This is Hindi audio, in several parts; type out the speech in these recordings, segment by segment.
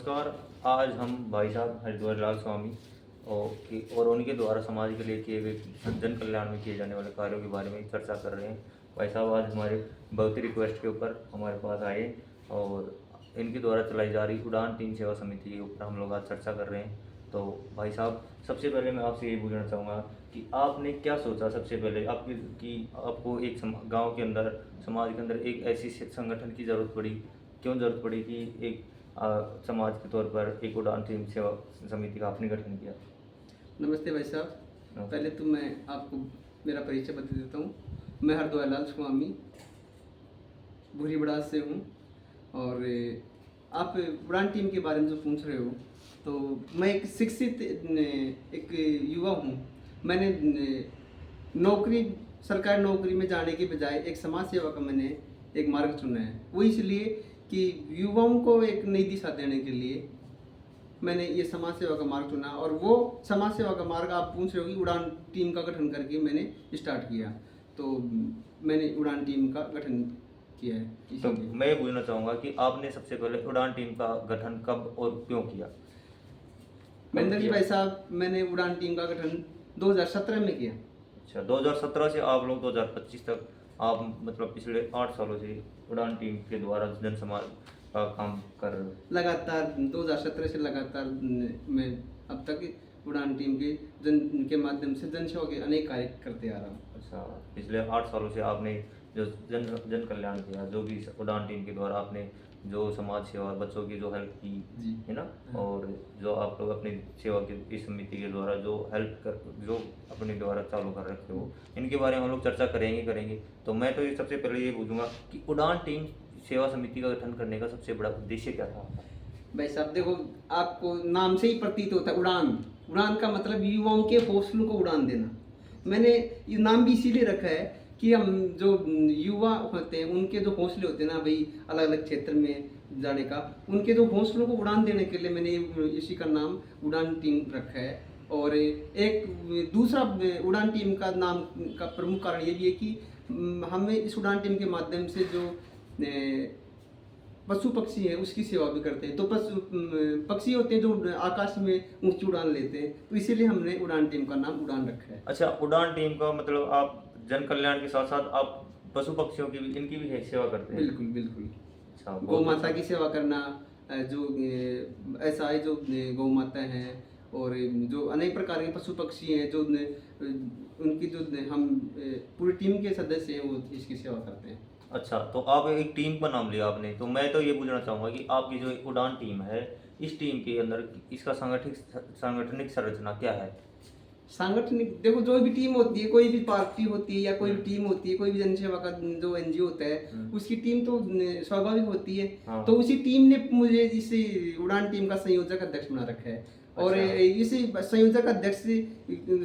नमस्कार। आज हम भाई साहब हरिद्वार लाल स्वामी और उनके द्वारा समाज के लिए किए गए जन कल्याण में किए जाने वाले कार्यों के बारे में चर्चा कर रहे हैं। भाई साहब आज हमारे बहुत ही रिक्वेस्ट के ऊपर हमारे पास आए और इनके द्वारा चलाई जा रही उड़ान तीन सेवा समिति के ऊपर हम लोग आज चर्चा कर रहे हैं। तो भाई साहब, सबसे पहले मैं आपसे ये पूछना चाहूँगा कि आपने क्या सोचा सबसे पहले आपकी कि आपको एक गांव के अंदर, समाज के अंदर एक ऐसी संगठन की ज़रूरत पड़ी, क्यों ज़रूरत पड़ी कि एक समाज के तौर पर एक उड़ान तीन सेवा समिति का आपने गठन किया? नमस्ते भाई साहब। पहले तो मैं आपको मेरा परिचय बता देता हूँ। मैं हरद्वार लाल स्वामी भूरी बड़ास से हूँ। और आप उड़ान टीम के बारे में जो पूछ रहे हो, तो मैं एक शिक्षित एक युवा हूँ। मैंने नौकरी, सरकारी नौकरी में जाने के बजाय एक समाज सेवा का मैंने एक मार्ग चुना है। वो इसलिए कि युवाओं को एक नई दिशा देने के लिए मैंने ये समाज सेवा का मार्ग चुना। और वो समाज सेवा का मार्ग आप पूछ रहे हो कि उड़ान टीम का गठन करके मैंने स्टार्ट किया। तो मैंने उड़ान टीम का गठन किया है। तो मैं ये पूछना चाहूँगा कि आपने सबसे पहले उड़ान टीम का गठन कब और क्यों किया? महेंद्र जी भाई साहब, मैंने उड़ान टीम का गठन 2017 में किया। अच्छा, 2017 से आप लोग 2025 तक आप मतलब पिछले 8 सालों से उड़ान टीम के द्वारा जन समाज का काम कर रहे हो। लगातार 2017 से लगातार मैं अब तक उड़ान टीम के जन के माध्यम से जन सेवा के अनेक कार्य करते आ रहा हूँ। अच्छा, पिछले 8 सालों से आपने जो जन कल्याण किया, जो भी उड़ान टीम के द्वारा आपने जो समाज सेवा, बच्चों की जो हेल्प की जी है ना, हाँ। और जो आप लोग अपनी सेवा की इस समिति के द्वारा जो हेल्प कर, जो अपने द्वारा चालू कर रखे हो, इनके बारे में हम लोग चर्चा करेंगे। तो मैं तो ये सबसे पहले ये पूछूंगा कि उड़ान टीम सेवा समिति का गठन करने का सबसे बड़ा उद्देश्य क्या था? भाई साहब देखो, आपको नाम से ही प्रतीत होता है उड़ान। उड़ान का मतलब युवाओं के हौसलों को उड़ान देना। मैंने ये नाम भी इसीलिए रखा है कि हम जो युवा होते हैं उनके जो हौसले होते हैं ना भाई, अलग अलग क्षेत्र में जाने का, उनके जो हौसलों को उड़ान देने के लिए मैंने इसी का नाम उड़ान टीम रखा है। और एक दूसरा उड़ान टीम का नाम का प्रमुख कारण ये भी है कि हमें इस उड़ान टीम के माध्यम से जो पशु पक्षी हैं उसकी सेवा भी करते हैं। तो पक्षी होते हैं जो आकाश में ऊंची उड़ान लेते हैं, तो इसीलिए हमने उड़ान टीम का नाम उड़ान रखा है। अच्छा, उड़ान टीम का मतलब आप जन कल्याण के साथ साथ आप पशु पक्षियों की भी, इनकी भी सेवा करते हैं? बिल्कुल बिल्कुल। अच्छा, गौ माता की सेवा करना, जो ऐसा है जो गौ माता हैं, और जो अनेक प्रकार के पशु पक्षी हैं जो उनकी जो हम पूरी टीम के सदस्य हैं वो इसकी सेवा करते हैं। अच्छा, तो आप एक टीम का नाम लिया आपने, तो मैं तो ये पूछना चाहूँगा कि आपकी जो उड़ान टीम है, इस टीम के अंदर इसका सांगठनिक संरचना क्या है? सांगठनिक देखो, जो भी टीम होती है, कोई भी पार्टी होती है या कोई भी टीम होती है, कोई भी जनसेवा का जो एनजीओ होता है, उसकी टीम तो स्वाभाविक होती है। हाँ। तो उसी टीम ने मुझे इस उड़ान टीम का संयोजक अध्यक्ष बना रखा है। और अच्छा। इसी संयोजक अध्यक्ष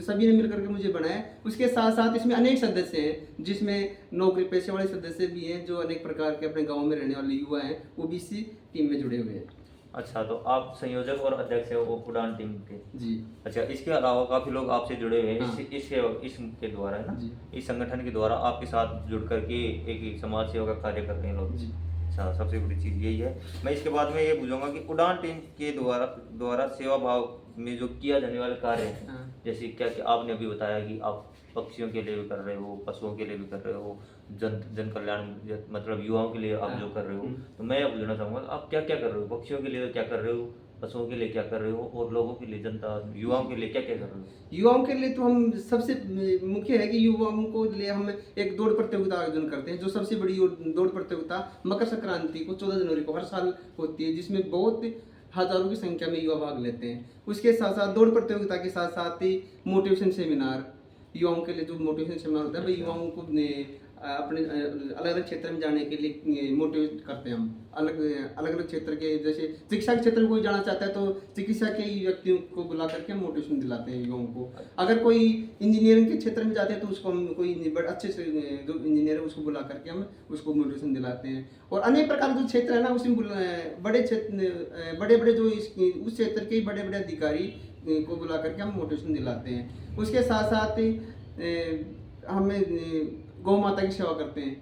सभी ने मिलकर के मुझे बनाया। उसके साथ साथ इसमें अनेक सदस्य हैं, जिसमें नौकरी पेशे वाले सदस्य भी हैं, जो अनेक प्रकार के अपने गाँव में रहने वाले युवा हैं, वो भी इसी टीम में जुड़े हुए हैं। अच्छा, तो आप संयोजक और अध्यक्ष है वो उड़ान टीम के? जी। अच्छा, इसके अलावा काफी लोग आपसे जुड़े हुए हैं। हाँ। इसके द्वारा है ना, जी। इस संगठन के द्वारा आपके साथ जुड़ करके एक समाज सेवा का कार्य कर रहे हैं लोग। जी। अच्छा, सबसे बड़ी चीज़ यही है। मैं इसके बाद में ये पूछूंगा कि उड़ान टीम के द्वारा सेवा भाव में जो किया जाने वाले कार्य हैं, हाँ। जैसे क्या कि आपने अभी बताया कि आप पक्षियों के लिए भी कर रहे हो, पशुओं के लिए भी कर रहे हो, जन कल्याण मतलब युवाओं के लिए आप जो कर रहे हो, तो मैं ये पूछना चाहूँगा आप क्या क्या कर रहे हो? पक्षियों के लिए क्या कर रहे हो, पशुओं के लिए क्या कर रहे हो, और लोगों के लिए, जनता युवाओं के लिए क्या क्या कर रहे हो? युवाओं के लिए तो हम सबसे मुख्य है कि युवाओं को लिए हम एक दौड़ प्रतियोगिता आयोजन करते हैं। जो सबसे बड़ी दौड़ प्रतियोगिता मकर संक्रांति को 14 जनवरी को हर साल होती है, जिसमें बहुत हजारों की संख्या में युवा भाग लेते हैं। उसके साथ साथ दौड़ प्रतियोगिता के साथ साथ ही मोटिवेशन सेमिनार, युवाओं के लिए जो मोटिवेशन सेमिनार होता है, भाई युवाओं को अपने अलग अलग क्षेत्र में जाने के लिए मोटिवेट करते हैं हम। अलग अलग क्षेत्र के, जैसे शिक्षा के क्षेत्र में कोई जाना चाहता है तो चिकित्सा के ही व्यक्तियों को बुला करके हम मोटिवेशन दिलाते हैं युवाओं को। अगर कोई इंजीनियरिंग के क्षेत्र में जाते हैं तो उसको हम कोई बड़े अच्छे से जो इंजीनियर है उसको बुला करके हम उसको मोटिवेशन दिलाते हैं। और अनेक प्रकार के जो क्षेत्र है ना, उसमें बड़े क्षेत्र, बड़े बड़े जो उस क्षेत्र के बड़े बड़े अधिकारी को बुला करके हम मोटिवेशन दिलाते हैं। उसके साथ साथ हमें गौ माता की सेवा करते हैं।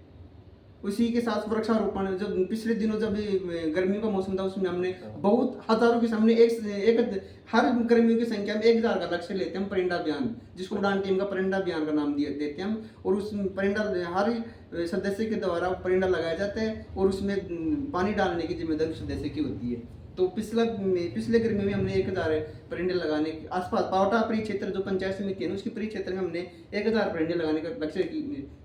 उसी के साथ वृक्षारोपण, जब पिछले दिनों जब गर्मियों का मौसम था उसमें हमने बहुत हजारों के सामने एक हर गर्मियों की संख्या में 1000 का लक्ष्य लेते हैं हम परिंदा अभियान, जिसको उड़ान टीम का परिंदा अभियान का नाम देते हैं हम। और उस परिंदा हर सदस्य के द्वारा परिंदा लगाया जाता है और उसमें पानी डालने की जिम्मेदारी सदस्य की होती है। तो पिछले गर्मी में हमने 1000 परिंदे लगाने के आसपास पावटा परिक्षेत्र जो पंचायत समिति है ना उसके परिक्षेत्र में हमने 1000 परिंदे लगाने का लक्ष्य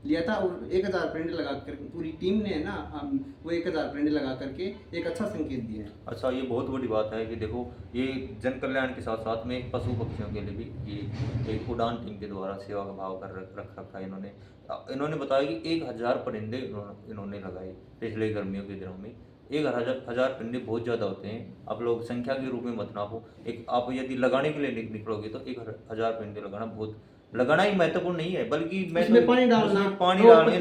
लिया था। और 1000 परिंदे लगाकर पूरी टीम ने ना हम वो 1000 परिंदे लगा करके एक अच्छा संकेत दिया है। अच्छा, ये बहुत बड़ी बात है कि देखो ये जन कल्याण के साथ साथ में पशु पक्षियों के लिए भी ये एक उड़ान टीम के द्वारा सेवा का भाव कर रख रखा है इन्होंने बताया कि 1000 परिंदे इन्होंने लगाए पिछले गर्मियों के दिनों में। 1000 परिंदे बहुत ज़्यादा होते हैं, आप लोग संख्या के रूप में मत नापो। एक आप यदि लगाने के लिए निकलोगे तो 1000 परिंदे लगाना ही महत्वपूर्ण नहीं है, बल्कि उसमें पानी डालना,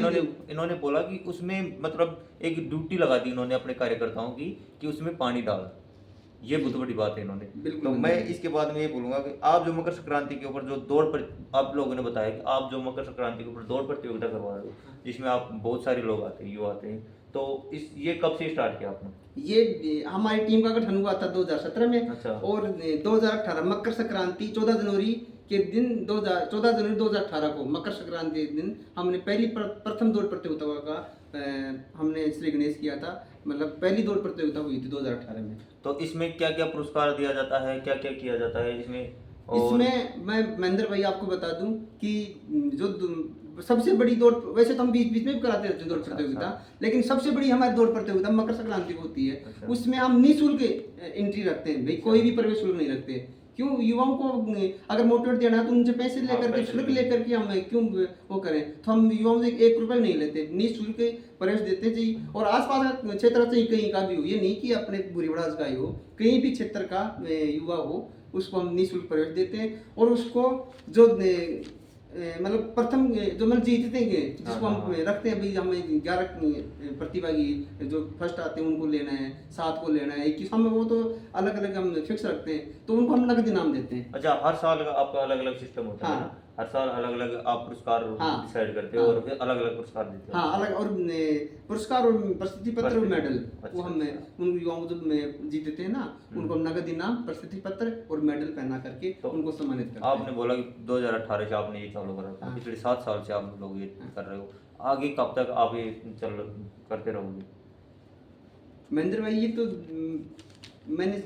इन्होंने बोला कि उसमें मतलब एक ड्यूटी लगा दी इन्होंने अपने कार्यकर्ताओं की कि उसमें पानी डाल। ये बहुत बड़ी बात है इन्होंने। तो मैं इसके बाद में ये बोलूंगा कि आप जो मकर संक्रांति के ऊपर जो दौड़ पर आप लोगों ने बताया कि आप जो मकर संक्रांति के ऊपर दौड़ प्रतियोगिता करवा रहे हो जिसमें आप बहुत सारे लोग आते हैं, युवा आते हैं, तो ये कब से स्टार्ट किया आपने? ये हमारी टीम का गठन हुआ था 2017 में। अच्छा। और 2018 मकर संक्रांति 14 जनवरी के दिन 14 जनवरी 2018 को मकर संक्रांति के दिन हमने प्रथम दौड़ प्रतियोगिता का हमने श्री गणेश किया था। मतलब पहली दौड़ प्रतियोगिता हुई थी 2018 में। तो इसमें क्या क्या पुरस्कार दिया जाता है, क्या क्या किया जाता है इसमें? इसमें मैं महेंद्र भाई आपको बता दूं कि जो सबसे बड़ी दौड़, वैसे तो हम बीच बीच में भी कराते रहते हैं दौड़ प्रतियोगिता, लेकिन सबसे बड़ी हमारी दौड़ प्रतियोगिता मकर संक्रांति को होती है। उसमें हम निःशुल्क एंट्री रखते हैं भाई, कोई भी प्रवेश शुल्क नहीं रखते। क्यों? युवाओं को अगर मोटिवेट देना है तो उनसे पैसे लेकर के शुल्क लेकर के हम क्यों वो करें। तो हम युवाओं से 1 रुपये नहीं लेते, निःशुल्क प्रवेश देते जी। और आसपास का क्षेत्र से कहीं का भी हो, ये नहीं कि अपने बुरी बड़ास का ही हो, कहीं भी क्षेत्र का युवा हो उसको हम निःशुल्क प्रवेश देते हैं। और उसको जो मतलब प्रथम जो मतलब जीतते हैं जिसको हम रखते हैं भाई, हमें 11 प्रतिभागी जो फर्स्ट आते हैं उनको लेना है, 7 को लेना है, 21 हमें वो तो अलग अलग हम फिक्स रखते हैं, तो उनको हम नगद इनाम देते हैं। अच्छा, हर साल आपका अलग अलग सिस्टम होता है ना? हर साल अलग अलग आप पुरस्कार डिसाइड करते हो और फिर अलग अलग पुरस्कार देते हो। हाँ, अलग और पुरस्कार और प्रसिद्धि पत्र और मेडल वो हम उन युवाओं को जो जीतते हैं ना उनको नगद इनाम, प्रसिद्धि पत्र और मेडल पहना करके उनको सम्मानित करते हैं। आपने बोला कि 2018 से आपने ये चालू करा था, पिछले 7 साल से आप लोग ये कर रहे हो, आगे कब तक आप ये करते रहोगे? महेंद्र भाई, ये तो मैंने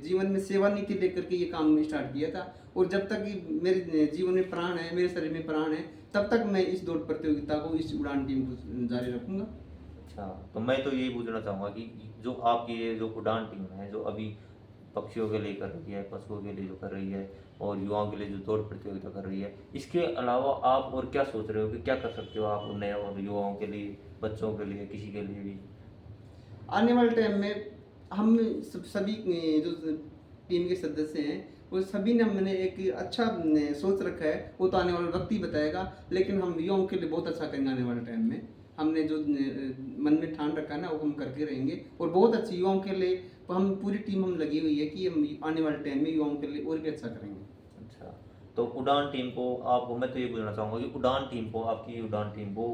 जीवन में सेवा नीति लेकर के ये काम स्टार्ट किया था और जब तक मेरे जीवन में प्राण है, मेरे शरीर में प्राण है, तब तक मैं इस दौड़ प्रतियोगिता को, इस उड़ान टीम को जारी रखूंगा। अच्छा, तो मैं तो यही पूछना चाहूँगा कि जो आपकी ये जो उड़ान टीम है जो अभी पक्षियों के लिए कर रही है, पशुओं के लिए जो कर रही है और युवाओं के लिए जो दौड़ प्रतियोगिता कर रही है, इसके अलावा आप और क्या सोच रहे हो कि क्या कर सकते हो आप नए और युवाओं के लिए, बच्चों के लिए, किसी के लिए भी? आने वाले टाइम में हम सभी जो टीम के सदस्य हैं वो सभी ने मैंने एक अच्छा सोच रखा है, वो तो आने वाला वक्त ही बताएगा, लेकिन हम युवाओं के लिए बहुत अच्छा करेंगे आने वाले टाइम में। हमने जो मन में ठान रखा है ना वो हम करके रहेंगे और बहुत अच्छी युवाओं के लिए हम पूरी टीम हम लगी हुई है कि हम आने वाले टाइम में युवाओं के लिए और भी अच्छा करेंगे। अच्छा, तो उड़ान टीम को आपको मैं तो ये पूछना चाहूँगा कि उड़ान टीम को, आपकी उड़ान टीम को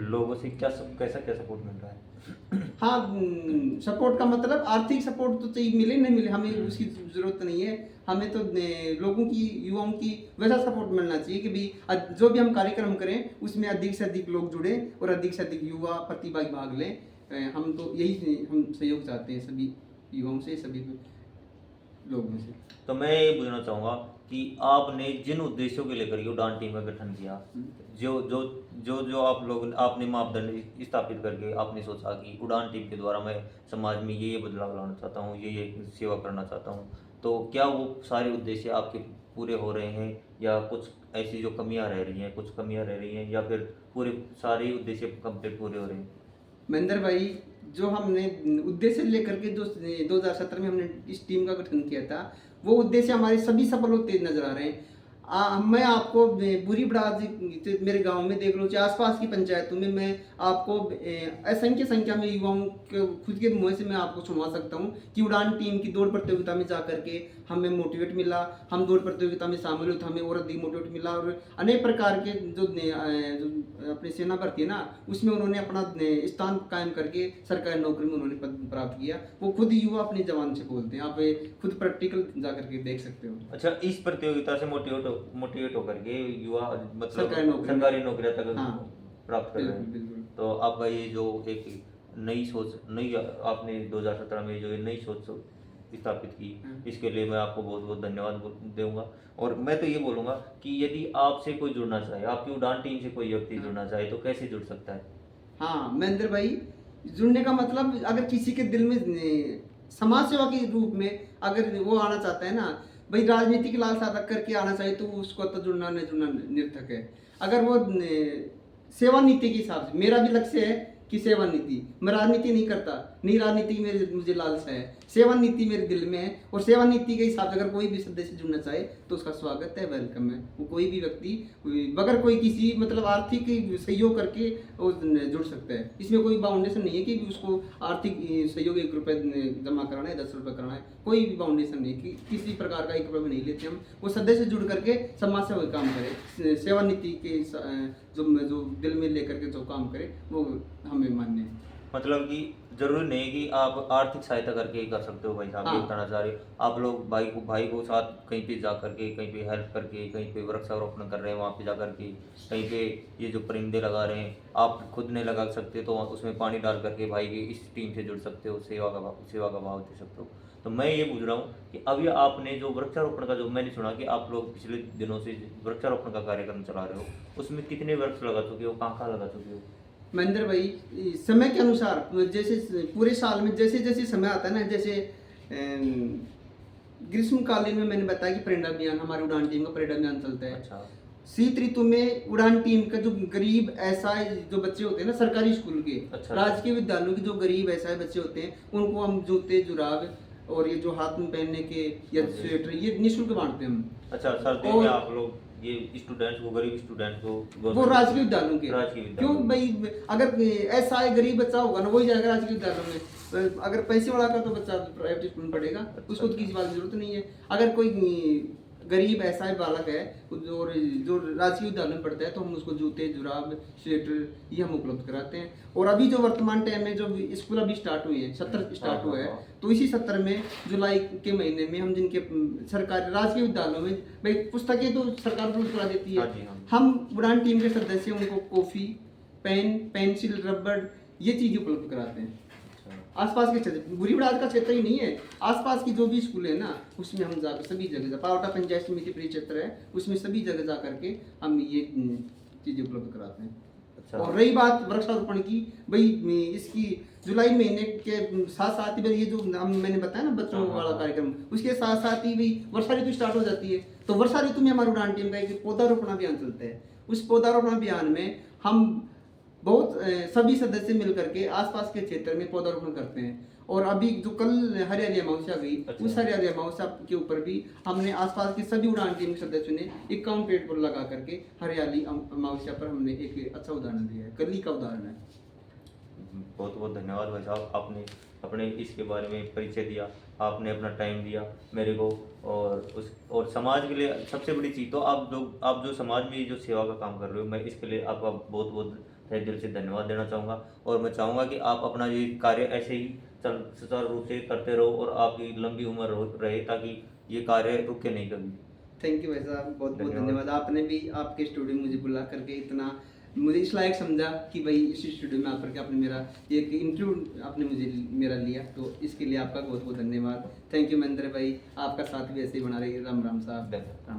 लोगों से कैसा क्या सपोर्ट मिल रहा है? हाँ, सपोर्ट का मतलब आर्थिक सपोर्ट तो चाहिए, मिले नहीं मिले हमें उसकी जरूरत नहीं है। हमें तो लोगों की, युवाओं की वैसा सपोर्ट मिलना चाहिए कि भाई जो भी हम कार्यक्रम करें उसमें अधिक से अधिक लोग जुड़े और अधिक से अधिक युवा प्रतिभागी भाग लें। हम तो यही हम सहयोग चाहते हैं सभी युवाओं से, सभी लोगों से। तो मैं ये पूछना चाहूँगा कि आपने जिन उद्देश्यों के लेकर ये उड़ान टीम का गठन किया, जो जो जो जो आप लोग आपने मापदंड स्थापित करके आपने सोचा कि उड़ान टीम के द्वारा मैं समाज में ये बदलाव लाना चाहता हूँ, ये सेवा करना चाहता हूँ, तो क्या वो सारे उद्देश्य आपके पूरे हो रहे हैं या कुछ ऐसी जो कमियां रह रही हैं, कुछ कमियां रह रही हैं या फिर पूरे सारे उद्देश्य कंप्लीट पूरे हो रहे हैं? महेंद्र भाई, जो हमने उद्देश्य लेकर के जो 2017 में हमने इस टीम का गठन किया था वो उद्देश्य हमारे सभी सफल होते नजर आ रहे हैं। मैं आपको बुरी बड़ाज मेरे गांव में देख लो, चाहे आसपास की पंचायतों में, मैं आपको असंख्य संख्या में युवाओं के खुद के मुंह से मैं आपको सुना सकता हूं कि उड़ान टीम की दौड़ प्रतियोगिता में जा करके हमें मोटिवेट मिला, हम दौड़ प्रतियोगिता में शामिल हुए तो हमें और अधिक मोटिवेट मिला, और अनेक प्रकार के जो अपनी सेना भर्ती है ना, उसमें उन्होंने अपना स्थान कायम करके सरकारी नौकरी में उन्होंने पद प्राप्त किया। वो खुद युवा अपनी जवान से बोलते हैं, आप खुद प्रैक्टिकल जा करके देख सकते हो। अच्छा, इस प्रतियोगिता से मोटिवेट होकर के युवा मतलब सरकारी नौकरियां तक हाँ, प्राप्त कर रहे बिल्कुल हैं। बिल्कुल। तो आपका ये जो एक नई सोच, नई आपने 2017 में जो ये नई सोच स्थापित की, इसके लिए मैं आपको बहुत बहुत धन्यवाद दूंगा। और मैं तो ये बोलूँगा कि यदि आपसे कोई जुड़ना चाहे, आपकी उड़ान टीम से कोई व्यक्ति जुड़ना चाहे तो कैसे जुड़ सकता है? हाँ महेंद्र भाई, जुड़ने का मतलब अगर किसी के दिल में समाज सेवा के रूप में अगर वो आना चाहता है ना भाई, राजनीति की लालसा रख करके आना चाहिए तो उसको तो जुड़ना न जुड़ना निर्थक है। अगर वो सेवा नीति के हिसाब से, मेरा भी लक्ष्य है कि सेवा नीति, मैं राजनीति नहीं करता, नहीं राजनीति की मेरे मुझे लालसा है, सेवा नीति मेरे दिल में है। और सेवा नीति के हिसाब से अगर कोई भी सदस्य जुड़ना चाहे तो उसका स्वागत है, वेलकम है। वो कोई भी व्यक्ति बगैर कोई किसी मतलब आर्थिक सहयोग करके वो जुड़ सकता है। इसमें कोई बाउंडेशन नहीं है कि उसको आर्थिक सहयोग 1 रुपये जमा कराना है, 10 रुपये कराना है, कोई भी बाउंडेशन नहीं कि किसी प्रकार का 1 रुपये में नहीं लेते हम। वो सदस्य जुड़ करके समाज सेवा काम करे, सेवा नीति के जो दिल में लेकर के जो काम करे वो हमें मान्य है। मतलब कि जरूरी नहीं कि आप आर्थिक सहायता करके ही कर सकते हो भाई साहब, ये हाँ। बताना चाह रहे हो। आप लोग भाई को साथ कहीं पे जा करके, कहीं पे हेल्प करके, कहीं पे वृक्षारोपण कर रहे हैं वहाँ पे जा करके, कहीं पे ये जो परिंदे लगा रहे हैं आप खुद नहीं लगा सकते तो उसमें पानी डाल करके भाई की इस टीम से जुड़ सकते हो, सेवा का भाव दे सकते हो। तो मैं ये पूछ रहा हूँ कि अभी आपने जो वृक्षारोपण का, जो मैंने सुना कि आप लोग पिछले दिनों से वृक्षारोपण का कार्यक्रम चला रहे हो, उसमें कितने वृक्ष लगा चुके हो, कहाँ लगा चुके हो? महेंद्र भाई, समय के अनुसार जैसे पूरे साल में जैसे जैसे समय आता है ना, जैसे ग्रीष्मकालीन में मैंने बताया कि परेड अभियान, हमारी उड़ान टीम का परेड अभियान चलता है। अच्छा। शीत ऋतु में उड़ान टीम का जो गरीब असहाय जो बच्चे होते हैं ना सरकारी स्कूल के, अच्छा। राजकीय विद्यालयों के जो गरीब असहाय बच्चे होते हैं उनको हम जूते जुराब और ये जो हाथ में पहनने के या स्वेटर ये निःशुल्क बांटते हैं हम। अच्छा, सर्दी में आप लोग ये स्टूडेंट्स को, गरीब स्टूडेंट को, वो राजकीय विद्यालयों के, राजकीय क्यों विद्यालयों भाई, अगर ऐसा है गरीब बच्चा होगा ना वही जाएगा राजकीय विद्यालयों में, अगर पैसे वाला का तो बच्चा प्राइवेट स्कूल में पढ़ेगा, उसको तो किसी बात की जरूरत नहीं है। अगर कोई गरीब ऐसा है बालक है जो राजकीय विद्यालय में पढ़ता है तो हम उसको जूते जुराब स्वेटर ये हम उपलब्ध कराते हैं। और अभी जो वर्तमान टाइम में जो स्कूल अभी स्टार्ट हुए हैं, सत्र स्टार्ट हुआ है, तो इसी सत्र में जुलाई के महीने में हम जिनके सरकारी राजकीय विद्यालयों में भाई पुस्तकें तो सरकार उपलब्ध करा देती है, हम उड़ान टीम के सदस्य उनको कॉफी, पेन, पेंसिल, रबड़ ये चीजें उपलब्ध कराते हैं। आसपास के क्षेत्र, बुरी बड़ाज का क्षेत्र ही नहीं है, आसपास की जो भी स्कूल है ना उसमें हम जाकर सभी जगह, पावटा पंचायत समिति परिक्षेत्र है उसमें सभी जगह जा करके हम ये चीजें उपलब्ध कराते हैं। अच्छा। और रही बात वृक्षारोपण की, भाई इसकी जुलाई महीने के साथ साथ ही ये जो मैंने बताया ना बच्चों वाला कार्यक्रम, उसके साथ साथ ही भाई वर्षा ऋतु स्टार्ट हो जाती है, तो वर्षा ऋतु में हमारी उड़ान टीम का एक पौधारोपण अभियान चलता है। उस पौधारोपण अभियान में हम बहुत सभी सदस्य मिलकर के आसपास के क्षेत्र में पौधारोपण करते हैं। और अभी जो कल हरियाली अमावस्या गई, अच्छा। उस हरियाली अमावस्या के ऊपर भी हमने आसपास के सभी उड़ान टीम के सदस्यों ने 51 पेड़ पर लगा करके हरियाली अमावस्या पर हमने एक अच्छा उदाहरण दिया है, कल ही का उदाहरण है। बहुत बहुत धन्यवाद भाई साहब, आपने अपने इसके बारे में परिचय दिया, आपने अपना टाइम दिया मेरे को, और समाज के लिए सबसे बड़ी चीज़ तो आप जो समाज में जो सेवा का काम कर रहे हो, मैं इसके लिए आपका बहुत बहुत तहे दिल से धन्यवाद देना चाहूँगा। और मैं चाहूँगा कि आप अपना ये कार्य ऐसे ही सुचारू रूप से करते रहो और आपकी लंबी उम्र रहे, ताकि ये कार्य रुके नहीं कभी। थैंक यू भाई साहब, बहुत बहुत धन्यवाद। आपने भी आपके स्टूडियो मुझे बुला करके इतना मुझे इस लायक समझा कि भाई इस स्टूडियो में आकर के आपने मेरा एक इंटरव्यू आपने मुझे मेरा लिया, तो इसके लिए आपका बहुत बहुत धन्यवाद। थैंक यू महेंद्र भाई, आपका साथ भी ऐसे ही बना रही। राम राम साहब। धन्यवाद।